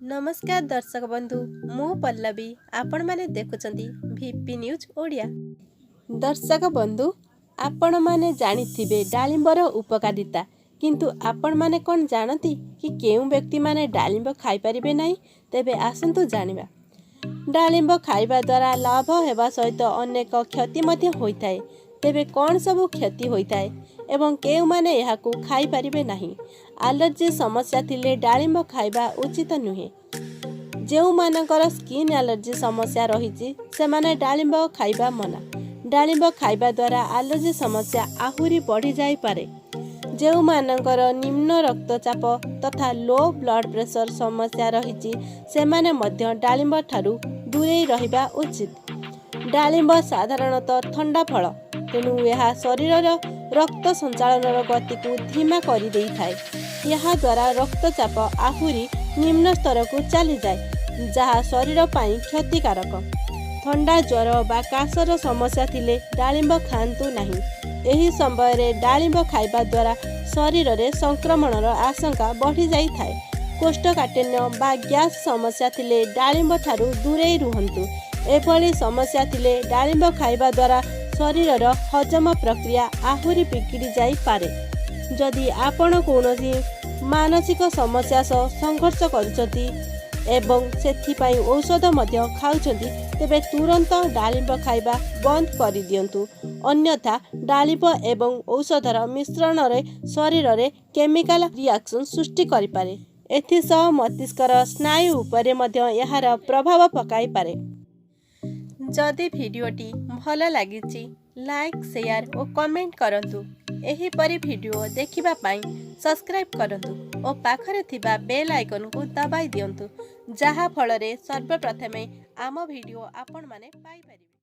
नमस्कार दर्शक बंधु मु पल्लवी आपण माने देखुचंती वीपी न्यूज ओडिया। दर्शक बंधु आपण माने जानिथिबे डालिंबर उपकारिता, किंतु आपण माने कोन जानती कि केउ व्यक्ति माने डालिंब खाई परिबे नाही। तेबे आसंतु जानिबा। डालिंब खाइबा द्वारा लाभ हेबा सहित अनेक क्षति मध्ये होइथाय। तेबे कौन सबु क्षति होइथाय एवं केउ माने एहाकू खाई परिबे नाही। एलर्जी समस्या थिले डालिंब खाइबा उचित नुहे। जेउ मानकर स्किन एलर्जी समस्या रहिछि सेमाने डालिंब खाइबा मना। डालिंब खाइबा द्वारा एलर्जी समस्या आहुरी बढ़ी जाई पारे। जेउ मानकर निम्न रक्तचाप तथा लो ब्लड प्रेशर समस्या रहिछि सेमाने मध्य डालिंब ठारू दूरेई रहिबा उचित। डालिंब साधारणतः ठंडा फल, तेणु यह शरीर रक्त संचालन गति को धीमा कर दे थाए। यह द्वारा रक्तचाप आहुरी निम्न स्तर को चली जाए, जहाँ शरीर पाई क्षतिकारक। ठंडा ज्वर बा काशर समस्या थिले डालिंब खांतु नहीं। एही समय रे डालिंब खाइबा द्वारा शरीर रे संक्रमणर आशंका बढ़ी जाई थाए। कोष्ठकाठिन्य बा गैस समस्या थिले डालिंब ठारू दूरेई रुहंतु। एभली समस्या थिले डालिंब खाइबा द्वारा शरीर हजम प्रक्रिया आहुरी बिगड़ी जाई पारे। जदि आपण कौनसी मानसिक समस्या सह संघर्ष करुछंती एवं सेथिपाई औषध मध्य खाउछंती, तेबे तुरंत डालिंब खाइबा बंद कर दियंतु। अन्यथा डालिंब एवं औषधर मिश्रण रे शरीर रे केमिकल रिएक्शन सृष्टि करि पारे। एथिसह मस्तिष्कर स्नायु उपरे मध्य यार प्रभाव पकाई पारे। जदि भिडियोटी भल लागिछि लाइक शेयर और कमेंट करंतु। एही परी भिडियो देखिबा पाई सब्सक्राइब करंतु और पाखरे थिबा बेल आइकन को दबाई दियंतु, जहा फल रे सर्वप्रथमे आम भिडियो आपण माने पाई परिबे।